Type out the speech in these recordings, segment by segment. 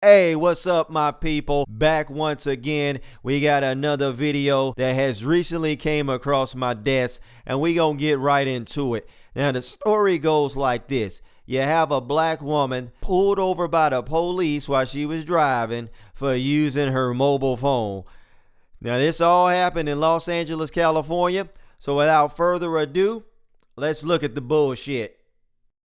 Hey, what's up, my people? Back once again. We got another video that has recently came across my desk, and we gonna get right into it. Now, the story goes like this. You have a black woman pulled over by the police while she was driving for using her mobile phone. Now, this all happened in Los Angeles, California. So without further ado, let's look at the bullshit.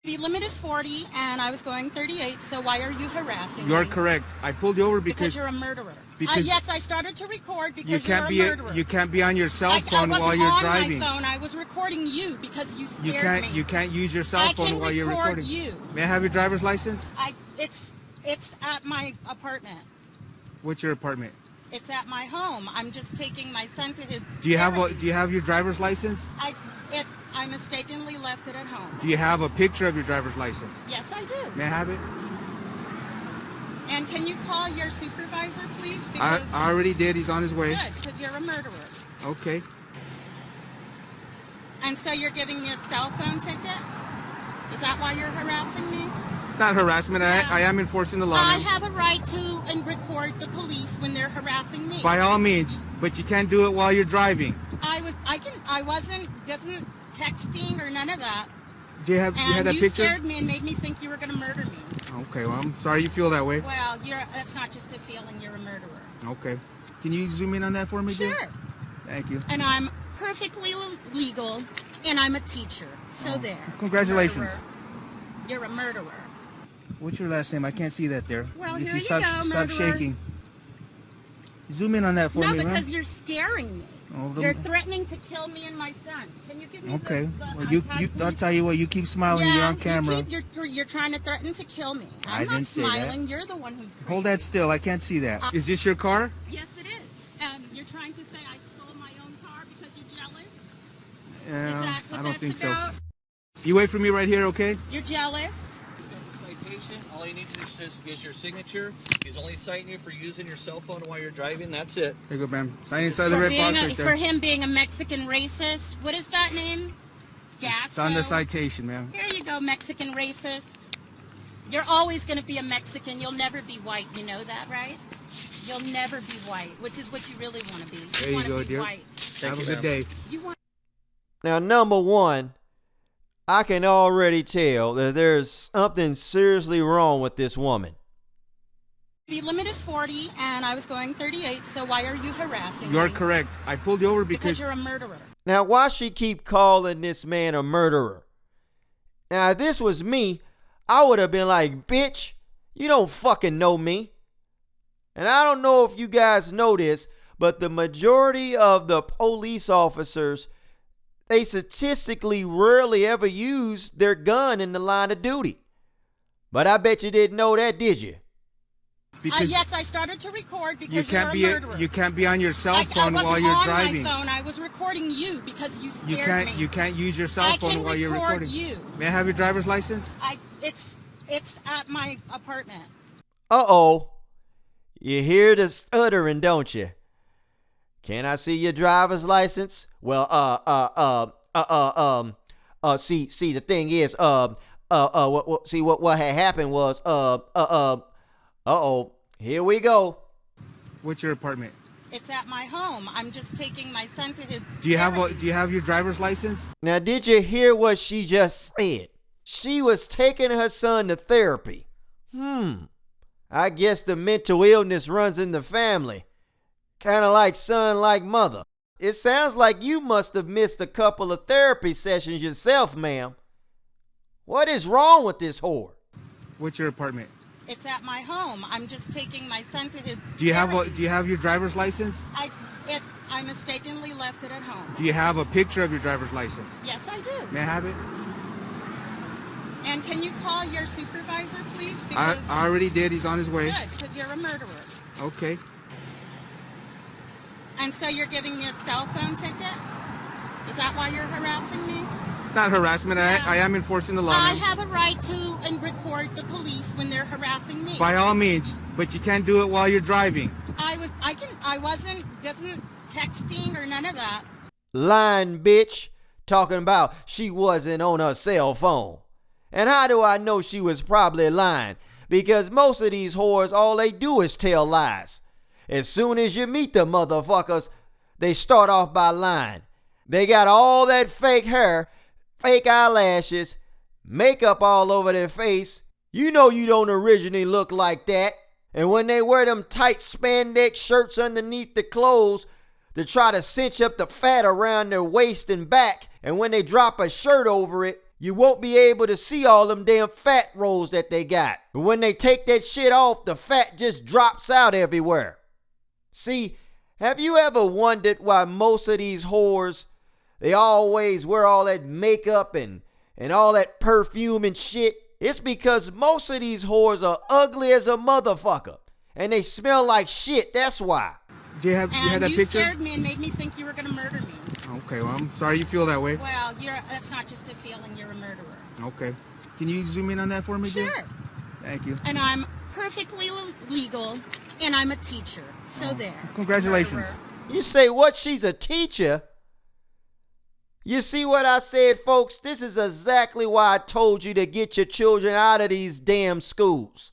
The limit is 40 and I was going 38, so why are you harassing me? You're correct. I pulled you over because you're a murderer. Because yes, I started to record because you can't you're a murderer. You can't be on your cell phone while you're driving. I wasn't on my phone. I was recording you because you scared me. You can't use your cell phone while you're recording. I can record you. May I have your driver's license? It's at my apartment. What's your apartment? It's at my home. I'm just taking my son to his. Do you have your driver's license? I mistakenly left it at home. Do you have a picture of your driver's license? Yes, I do. May I have it? And can you call your supervisor, please? I already did. He's on his way. Good, because you're a murderer. Okay. And so you're giving me a cell phone ticket? Is that why you're harassing me? Not harassment. Yeah. I am enforcing the law. I have a right to record the police when they're harassing me. By all means, but you can't do it while you're driving. I wasn't texting or none of that. Do you have that picture? You scared me and made me think you were going to murder me. Okay, well, I'm sorry you feel that way. Well, that's not just a feeling. You're a murderer. Okay. Can you zoom in on that for me, Sure. Jay? Thank you. And I'm perfectly legal, and I'm a teacher. So there. Congratulations. Murderer. You're a murderer. What's your last name? I can't see that there. Well, if here you you stop, go, Stop murderer. shaking. Zoom in on that for me, No, because man. you're scaring me. Oh, you're threatening to kill me and my son. Can you give me okay. the Well, I'll tell you what. You keep smiling. You're on camera. You're trying to threaten to kill me. I I'm not didn't say that. smiling. You're the one who's crazy. Hold that still. I can't see that. Is this your car? Yes, it is. And you're trying to say I stole my own car because you're jealous? Yeah, Is that what I don't that's think about? so. You wait for me right here, okay? You're jealous? Citation. All you need to do is your signature. He's only citing you for using your cell phone while you're driving. That's it. There you go, ma'am. Sign inside the red box right there. For him being a Mexican racist. What is that name? Gasso? It's on the citation, ma'am. Here you go, Mexican racist. You're always going to be a Mexican. You'll never be white. You know that, right? You'll never be white, which is what you really want to be. There you go, dear. White. Have a good day. Now, number one, I can already tell that there's something seriously wrong with this woman. The limit is 40 and I was going 38, so why are you harassing me? You're correct. I pulled you over because you're a murderer. Now, why she keep calling this man a murderer? Now, if this was me, I would have been like, bitch, you don't fucking know me. And I don't know if you guys know this, but the majority of the police officers, they statistically rarely ever use their gun in the line of duty. But I bet you didn't know that, did you? because yes, I started to record because you can't you're a murderer. You can't be on your cell phone while you're driving. I wasn't on my phone. I was recording you because you scared me. You can't use your cell phone while you're recording. You. May I have your driver's license? It's at my apartment. Uh-oh. You hear the stuttering, don't you? Can I see your driver's license? Well, see, the thing is, what had happened was, uh-oh, here we go. What's your apartment? It's at my home. I'm just taking my son to his. Do you have your driver's license? Now, did you hear what she just said? She was taking her son to therapy. I guess the mental illness runs in the family. Kind of like son, like mother. It sounds like you must have missed a couple of therapy sessions yourself, ma'am. What is wrong with this whore? What's your apartment? It's at my home. I'm just taking my son to his. Do you have your driver's license? I mistakenly left it at home. Do you have a picture of your driver's license? Yes, I do. May I have it? And can you call your supervisor, please? I already did. He's on his way. Good, because you're a murderer. Okay. And so you're giving me a cell phone ticket? Is that why you're harassing me? Not harassment. Yeah. I am enforcing the law. I have a right to record the police when they're harassing me. By all means, but you can't do it while you're driving. I wasn't texting or none of that. Lying bitch. Talking about she wasn't on her cell phone. And how do I know she was probably lying? because most of these whores, all they do is tell lies. As soon as you meet the motherfuckers, they start off by lying. They got all that fake hair, fake eyelashes, makeup all over their face. You know you don't originally look like that. And when they wear them tight spandex shirts underneath the clothes to try to cinch up the fat around their waist and back, and when they drop a shirt over it, you won't be able to see all them damn fat rolls that they got. But when they take that shit off, the fat just drops out everywhere. See, have you ever wondered why most of these whores, they always wear all that makeup and all that perfume and shit? It's because most of these whores are ugly as a motherfucker. And they smell like shit, that's why. Do you have that you picture? scared me and made me think you were going to murder me. Okay, well, I'm sorry you feel that way. Well, that's not just a feeling, you're a murderer. Okay. Can you zoom in on that for me, Jill? Sure. Thank you. And I'm perfectly legal, and I'm a teacher. So there. Congratulations. Murderer. You say what? She's a teacher? You see what I said, folks? This is exactly why I told you to get your children out of these damn schools.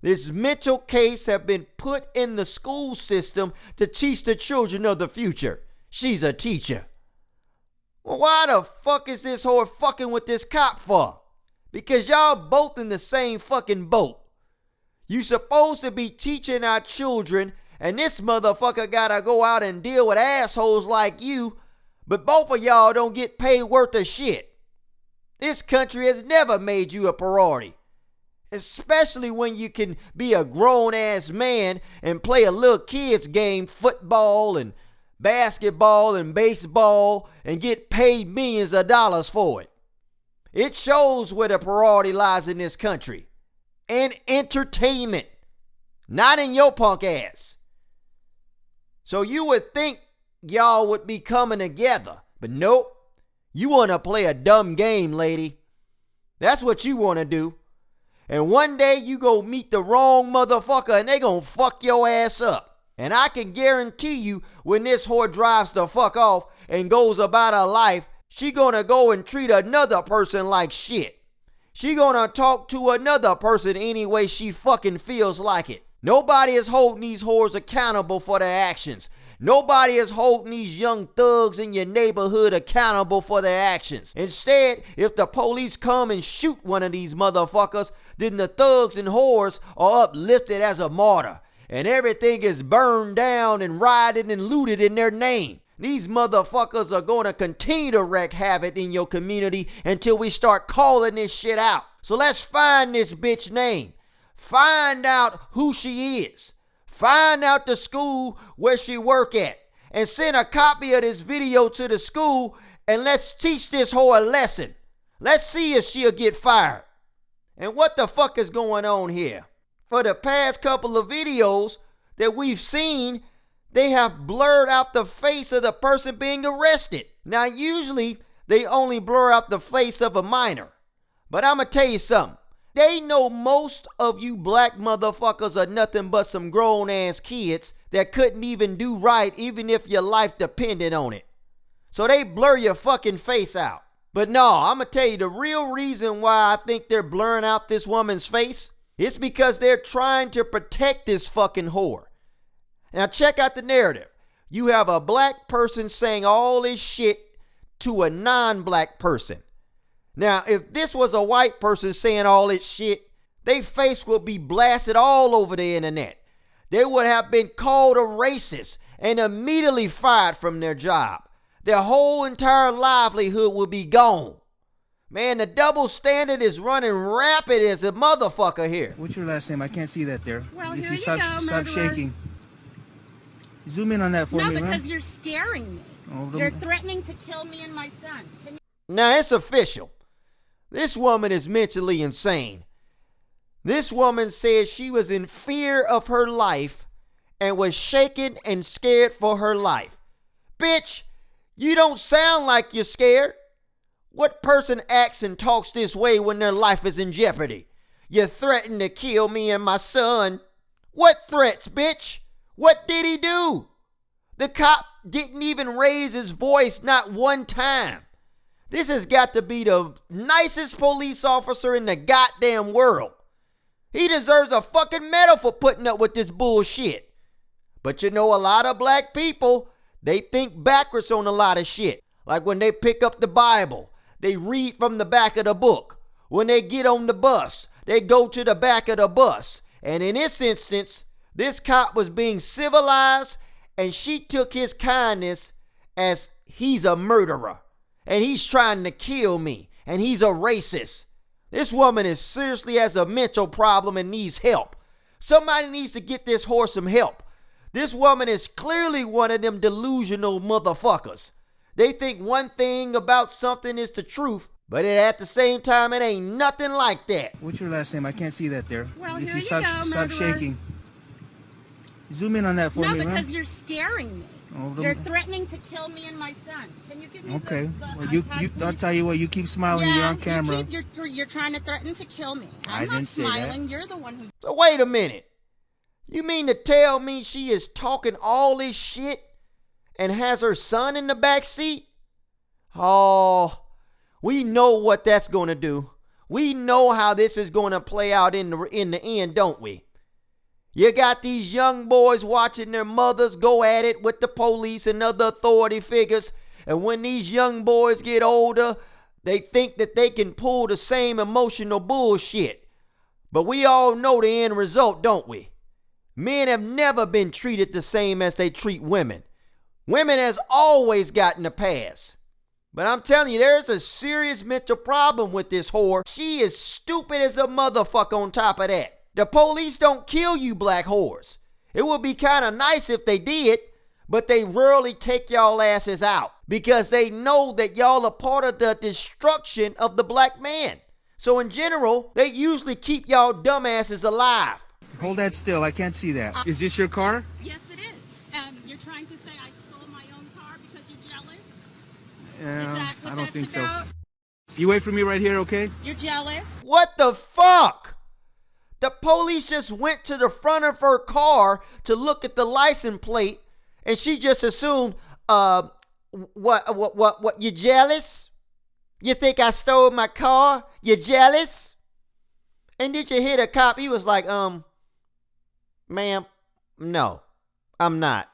This mental case have been put in the school system to teach the children of the future. She's a teacher. Well, why the fuck is this whore fucking with this cop for? Because y'all both in the same fucking boat. You supposed to be teaching our children, and this motherfucker gotta go out and deal with assholes like you, but both of y'all don't get paid worth of shit. This country has never made you a priority. Especially when you can be a grown-ass man and play a little kid's game, football and basketball and baseball, and get paid millions of dollars for it. It shows where the priority lies in this country. In entertainment. Not in your punk ass. So you would think y'all would be coming together. But nope. You want to play a dumb game, lady. That's what you want to do. And one day you go meet the wrong motherfucker and they gonna fuck your ass up. And I can guarantee you when this whore drives the fuck off and goes about her life, she gonna go and treat another person like shit. She gonna talk to another person any way she fucking feels like it. Nobody is holding these whores accountable for their actions. Nobody is holding these young thugs in your neighborhood accountable for their actions. Instead, if the police come and shoot one of these motherfuckers, then the thugs and whores are uplifted as a martyr. And everything is burned down and rioted and looted in their name. These motherfuckers are going to continue to wreak havoc in your community until we start calling this shit out. So let's find this bitch name. Find out who she is. Find out the school where she work at. And send a copy of this video to the school and let's teach this whore a lesson. Let's see if she'll get fired. And what the fuck is going on here? For the past couple of videos that we've seen, they have blurred out the face of the person being arrested. Now, usually, they only blur out the face of a minor. But I'm going to tell you something. They know most of you black motherfuckers are nothing but some grown-ass kids that couldn't even do right even if your life depended on it. So they blur your fucking face out. But no, I'm going to tell you the real reason why I think they're blurring out this woman's face. It's because they're trying to protect this fucking whore. Now check out the narrative. You have a black person saying all this shit to a non-black person. Now, if this was a white person saying all this shit, their face would be blasted all over the internet. They would have been called a racist and immediately fired from their job. Their whole entire livelihood would be gone. Man, the double standard is running rapid as a motherfucker here. What's your last name? I can't see that there. Well, If here you stop, go, Stop murderer. shaking. Zoom in on that for No, me, because huh? you're scaring me. Oh, You're threatening to kill me and my son. Can you? Now, it's official. This woman is mentally insane. This woman said she was in fear of her life and was shaken and scared for her life. Bitch, you don't sound like you're scared. What person acts and talks this way when their life is in jeopardy? You threatened to kill me and my son. What threats, bitch? What did he do? The cop didn't even raise his voice not one time. This has got to be the nicest police officer in the goddamn world. He deserves a fucking medal for putting up with this bullshit. But you know, a lot of black people, they think backwards on a lot of shit. Like when they pick up the Bible, they read from the back of the book. When they get on the bus, they go to the back of the bus. And in this instance, this cop was being civilized, and she took his kindness as he's a murderer and he's trying to kill me and he's a racist. This woman is seriously has a mental problem and needs help. Somebody needs to get this whore some help. This woman is clearly one of them delusional motherfuckers. They think one thing about something is the truth, but at the same time, it ain't nothing like that. What's your last name? I can't see that there. Well, If here you you stop, go, stop murderer. shaking. Zoom in on that for No, me, man. because you're scaring me. Oh, You're threatening to kill me and my son. Can you give me Okay. the Well, iPad, I'll please? tell you what. You keep smiling. You're on camera. You're trying to threaten to kill me. I I'm not didn't say that. smiling. You're the one who's. So wait a minute. You mean to tell me she is talking all this shit and has her son in the back seat? Oh, we know what that's going to do. We know how this is going to play out in the end, don't we? You got these young boys watching their mothers go at it with the police and other authority figures. And when these young boys get older, they think that they can pull the same emotional bullshit. But we all know the end result, don't we? Men have never been treated the same as they treat women. Women has always gotten a pass. But I'm telling you, there's a serious mental problem with this whore. She is stupid as a motherfucker on top of that. The police don't kill you black whores. It would be kind of nice if they did, but they rarely take y'all asses out because they know that y'all are part of the destruction of the black man. So in general, they usually keep y'all dumbasses alive. Hold that still. I can't see that. Is this your car? Yes, it is. And you're trying to say I stole my own car because you're jealous? Yeah, Is that what I don't that's think about? so. You wait for me right here, okay? You're jealous? What the fuck? The police just went to the front of her car to look at the license plate, and she just assumed, what, you jealous? You think I stole my car? You jealous? And did you hear the cop? He was like, ma'am, no, I'm not.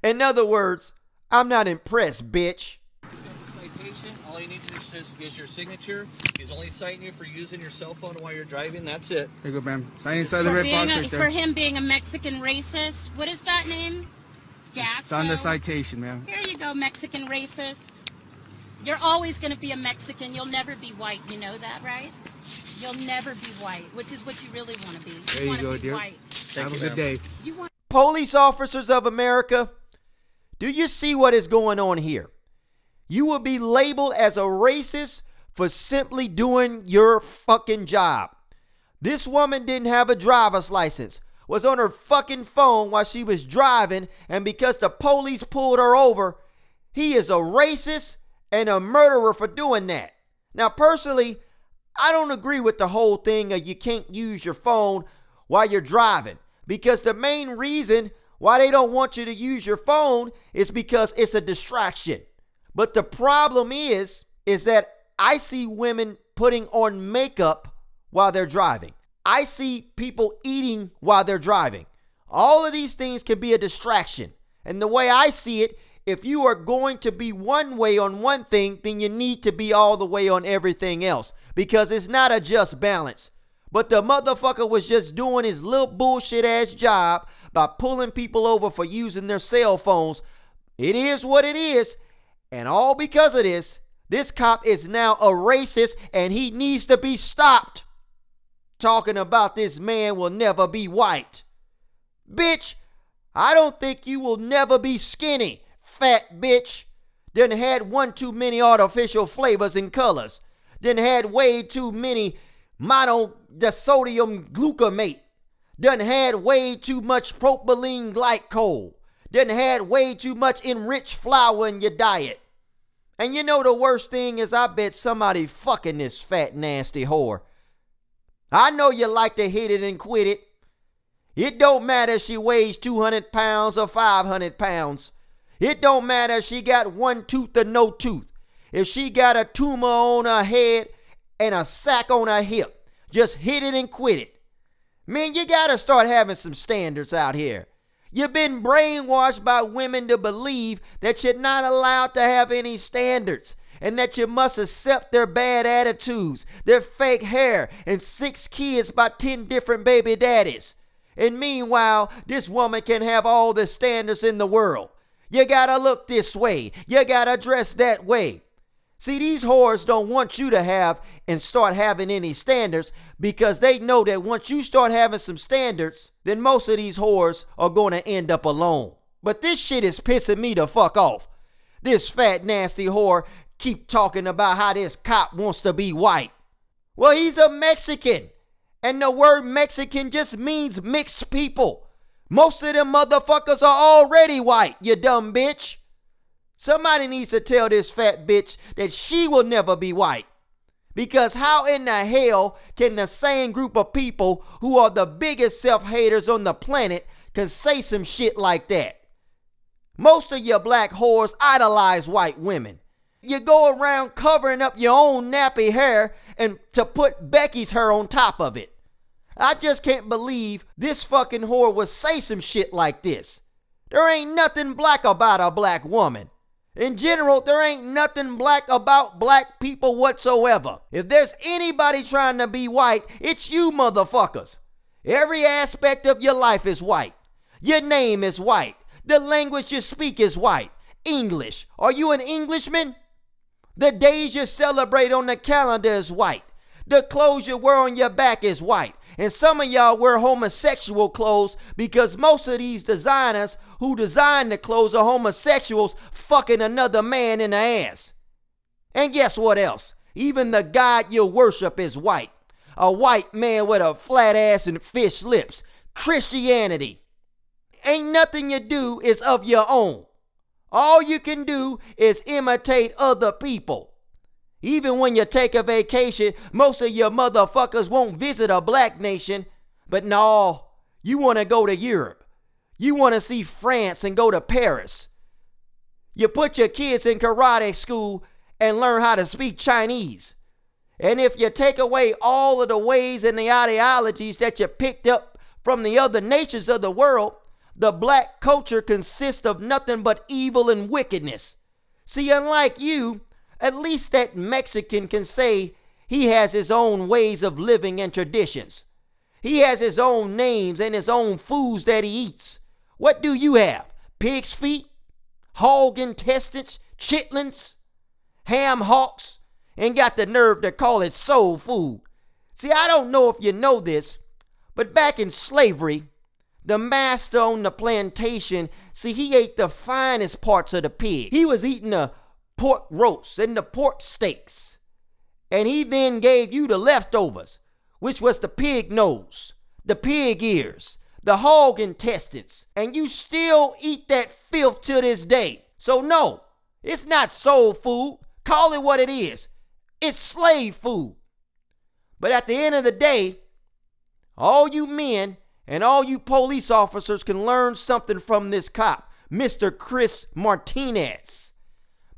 In other words, I'm not impressed, bitch. Citation, all you need to do is your signature. He's only citing you for using your cell phone while you're driving. That's it. There you go, ma'am. Sign inside the red box right For there. him being a Mexican racist. What is that name? It's on the Gasso. citation, ma'am. Here you go, Mexican racist. You're always going to be a Mexican. You'll never be white. You know that, right? You'll never be white, which is what you really want to be. There you want to go, be dear. white. Have a good day. You want Police officers of America, do you see what is going on here? You will be labeled as a racist for simply doing your fucking job. This woman didn't have a driver's license, was on her fucking phone while she was driving, and because the police pulled her over, he is a racist and a murderer for doing that. Now, personally, I don't agree with the whole thing of you can't use your phone while you're driving, because the main reason why they don't want you to use your phone is because it's a distraction. But the problem is that I see women putting on makeup while they're driving. I see people eating while they're driving. All of these things can be a distraction. And the way I see it, if you are going to be one way on one thing, then you need to be all the way on everything else, because it's not a just balance. But the motherfucker was just doing his little bullshit ass job by pulling people over for using their cell phones. It is what it is. And all because of this cop is now a racist and he needs to be stopped. Talking about this man will never be white. Bitch, I don't think you will never be skinny, fat bitch. Done had one too many artificial flavors and colors. Done had way too many monosodium glutamate. Done had way too much propylene glycol. Done had way too much enriched flour in your diet. And you know the worst thing is, I bet somebody fucking this fat nasty whore. I know you like to hit it and quit it. It don't matter if she weighs 200 pounds or 500 pounds. It don't matter if she got one tooth or no tooth. If she got a tumor on her head and a sack on her hip. Just hit it and quit it. Man, you gotta start having some standards out here. You've been brainwashed by women to believe that you're not allowed to have any standards and that you must accept their bad attitudes, their fake hair, and 6 kids by 10 different baby daddies. And meanwhile, this woman can have all the standards in the world. You gotta look this way. You gotta dress that way. See, these whores don't want you to have and start having any standards because they know that once you start having some standards, then most of these whores are going to end up alone. But this shit is pissing me the fuck off. This fat, nasty whore keep talking about how this cop wants to be white. Well, he's a Mexican. And the word Mexican just means mixed people. Most of them motherfuckers are already white, you dumb bitch. Somebody needs to tell this fat bitch that she will never be white. Because how in the hell can the same group of people who are the biggest self-haters on the planet can say some shit like that? Most of your black whores idolize white women. You go around covering up your own nappy hair and to put Becky's hair on top of it. I just can't believe this fucking whore would say some shit like this. There ain't nothing black about a black woman. In general, there ain't nothing black about black people whatsoever. If there's anybody trying to be white, it's you motherfuckers. Every aspect of your life is white. Your name is white. The language you speak is white. English. Are you an Englishman? The days you celebrate on the calendar is white. The clothes you wear on your back is white. And some of y'all wear homosexual clothes because most of these designers who design the clothes are homosexuals fucking another man in the ass. And guess what else? Even the God you worship is white. A white man with a flat ass and fish lips. Christianity. Ain't nothing you do is of your own. All you can do is imitate other people. Even when you take a vacation, most of your motherfuckers won't visit a black nation. But no, you want to go to Europe. You want to see France and go to Paris. You put your kids in karate school and learn how to speak Chinese. And if you take away all of the ways and the ideologies that you picked up from the other nations of the world, the black culture consists of nothing but evil and wickedness. See, unlike you, at least that Mexican can say he has his own ways of living and traditions. He has his own names and his own foods that he eats. What do you have? Pig's feet? Hog intestines? Chitlins? Ham hocks? And got the nerve to call it soul food. See, I don't know if you know this, but back in slavery, the master on the plantation, see, he ate the finest parts of the pig. He was eating the pork roasts and the pork steaks. And he then gave you the leftovers, which was the pig nose, the pig ears, the hog intestines. And you still eat that filth to this day. So no, it's not soul food. Call it what it is. It's slave food. But at the end of the day, all you men and all you police officers can learn something from this cop, Mr. Chris Martinez.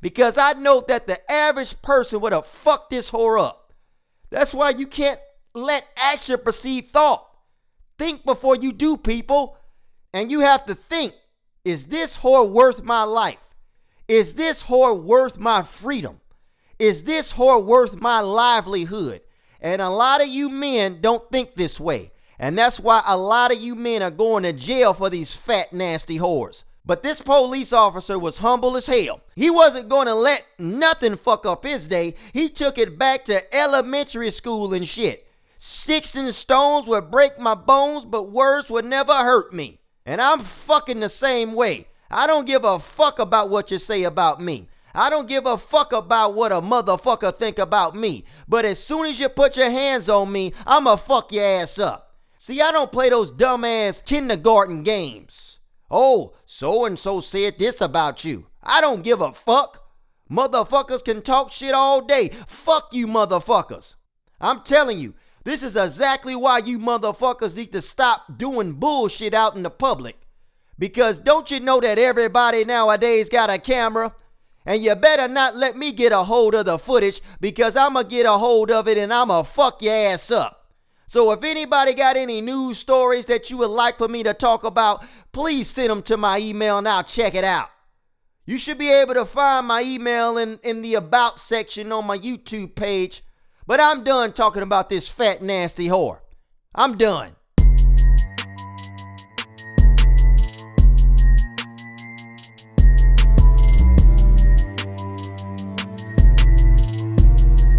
Because I know that the average person would have fucked this whore up. That's why you can't let action precede thought. Think before you do, people. And you have to think, is this whore worth my life? Is this whore worth my freedom? Is this whore worth my livelihood? And a lot of you men don't think this way. And that's why a lot of you men are going to jail for these fat, nasty whores. But this police officer was humble as hell. He wasn't going to let nothing fuck up his day. He took it back to elementary school and shit. Sticks and stones would break my bones, but words would never hurt me. And I'm fucking the same way. I don't give a fuck about what you say about me. I don't give a fuck about what a motherfucker think about me. But as soon as you put your hands on me, I'ma fuck your ass up. See, I don't play those dumbass kindergarten games. Oh, so-and-so said this about you. I don't give a fuck. Motherfuckers can talk shit all day. Fuck you motherfuckers. I'm telling you, this is exactly why you motherfuckers need to stop doing bullshit out in the public. Because don't you know that everybody nowadays got a camera? And you better not let me get a hold of the footage, because I'ma get a hold of it and I'ma fuck your ass up. So if anybody got any news stories that you would like for me to talk about, please send them to my email and I'll check it out. You should be able to find my email in the About section on my YouTube page. But I'm done talking about this fat, nasty whore. I'm done.